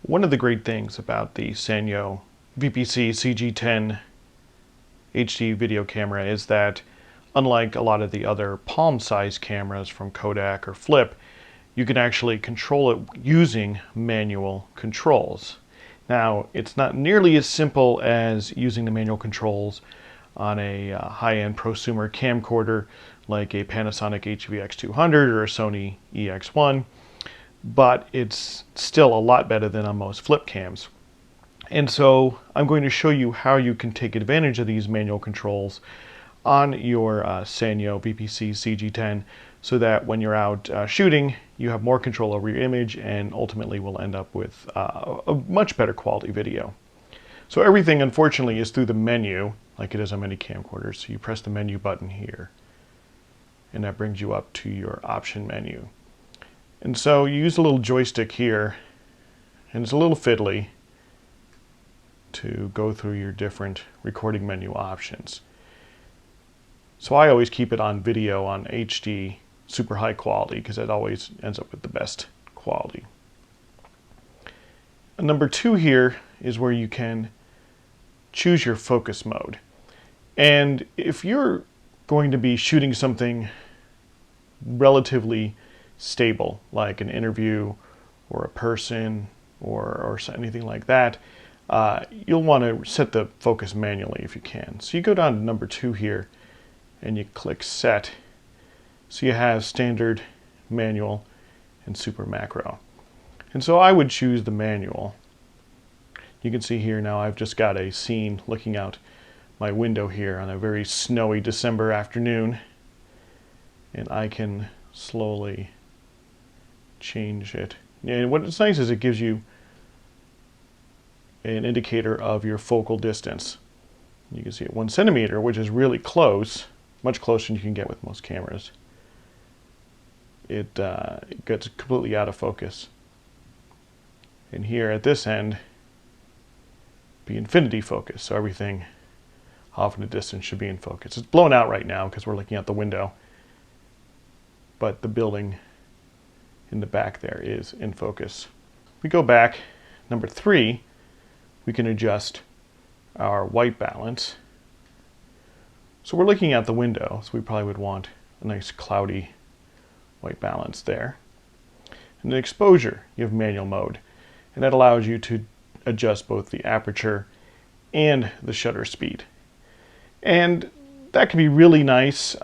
One of the great things about the Sanyo VPC-CG10 HD video camera is that, unlike a lot of the other palm-sized cameras from Kodak or Flip, you can actually control it using manual controls. Now, it's not nearly as simple as using the manual controls on a high-end prosumer camcorder like a Panasonic HVX200 or a Sony EX1, but it's still a lot better than on most flip cams. And so I'm going to show you how you can take advantage of these manual controls on your Sanyo VPC-CG10 so that when you're out shooting, you have more control over your image and ultimately will end up with a much better quality video. So everything, unfortunately, is through the menu, like it is on many camcorders. So you press the menu button here, and that brings you up to your option menu. And so you use a little joystick here, and it's a little fiddly to go through your different recording menu options. So I always keep it on video on HD, super high quality, because that always ends up with the best quality. And number 2 here is where you can choose your focus mode. And if you're going to be shooting something relatively stable, like an interview or a person or anything like that, you'll want to set the focus manually if you can. So you go down to number 2 here and you click set. So you have standard, manual, and super macro. And so I would choose the manual. You can see here now I've just got a scene looking out my window here on a very snowy December afternoon, and I can slowly change it. And what's nice is it gives you an indicator of your focal distance. You can see at 1 centimeter, which is really close, much closer than you can get with most cameras. It gets completely out of focus. And here at this end, be infinity focus, so everything off in the distance should be in focus. It's blown out right now because we're looking out the window, but the building in the back there is in focus. We go back, number 3, we can adjust our white balance. So we're looking out the window, so we probably would want a nice cloudy white balance there. And the exposure, you have manual mode, and that allows you to adjust both the aperture and the shutter speed. And that can be really nice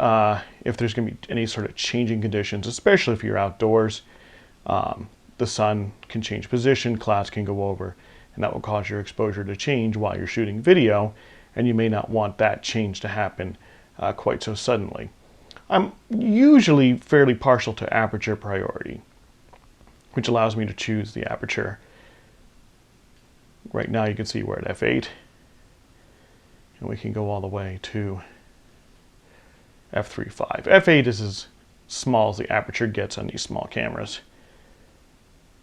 if there's going to be any sort of changing conditions, especially if you're outdoors. The sun can change position, clouds can go over, and that will cause your exposure to change while you're shooting video, and you may not want that change to happen quite so suddenly. I'm usually fairly partial to aperture priority, which allows me to choose the aperture. Right now you can see we're at f8, and we can go all the way to f3.5. f8 is as small as the aperture gets on these small cameras.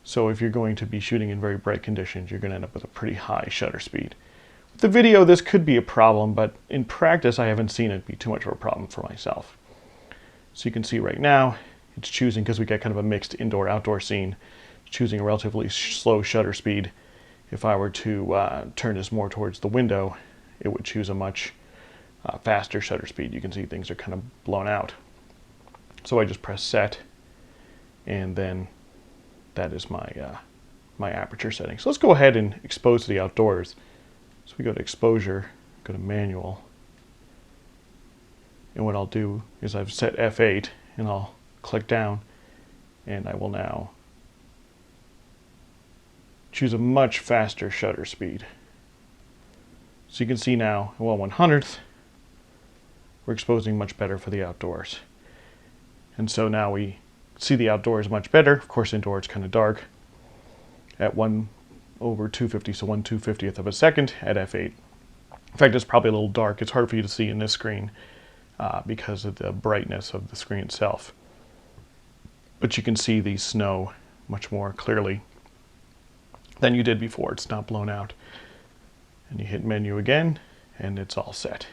So if you're going to be shooting in very bright conditions, you're going to end up with a pretty high shutter speed. With the video, this could be a problem, but in practice, I haven't seen it be too much of a problem for myself. So you can see right now, it's choosing, because we get kind of a mixed indoor-outdoor scene, choosing a relatively slow shutter speed. If I were to turn this more towards the window, it would choose a much faster shutter speed. You can see things are kind of blown out. So I just press set, and then that is my my aperture setting. So let's go ahead and expose to the outdoors. So we go to exposure, go to manual, and what I'll do is I've set f8, and I'll click down, and I will now choose a much faster shutter speed. So you can see now, well, 1/100th, we're exposing much better for the outdoors. And so now we see the outdoors much better. Of course, indoor it's kind of dark at 1/250, so 1/250th of a second at f8. In fact, it's probably a little dark. It's hard for you to see in this screen because of the brightness of the screen itself. But you can see the snow much more clearly than you did before. It's not blown out. And you hit menu again, and it's all set.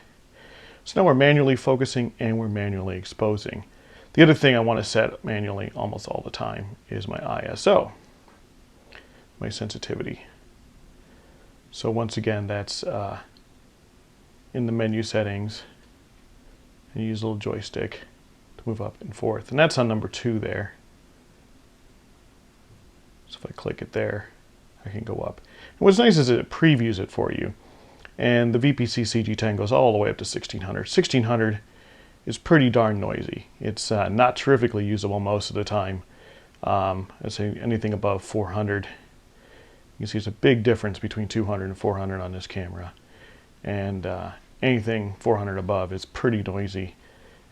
So now we're manually focusing and we're manually exposing. The other thing I want to set manually almost all the time is my ISO. my sensitivity. So once again, that's in the menu settings, and you use a little joystick to move up and forth. And that's on number 2 there. So if I click it there, I can go up. And what's nice is it previews it for you. And the VPC-CG10 goes all the way up to 1600. 1600 is pretty darn noisy. It's not terrifically usable most of the time. I'd say anything above 400. You can see it's a big difference between 200 and 400 on this camera. And anything 400 above is pretty noisy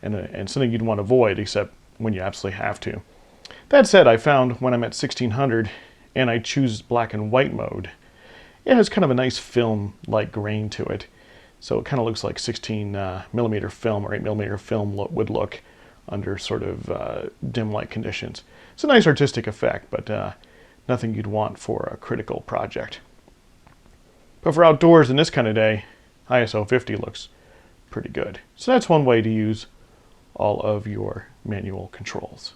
and something you'd want to avoid except when you absolutely have to. That said, I found when I'm at 1600 and I choose black and white mode, it has kind of a nice film-like grain to it. So it kind of looks like 16 millimeter film or 8 millimeter film would look under sort of dim light conditions. It's a nice artistic effect, but nothing you'd want for a critical project. But for outdoors in this kind of day, ISO 50 looks pretty good. So that's one way to use all of your manual controls.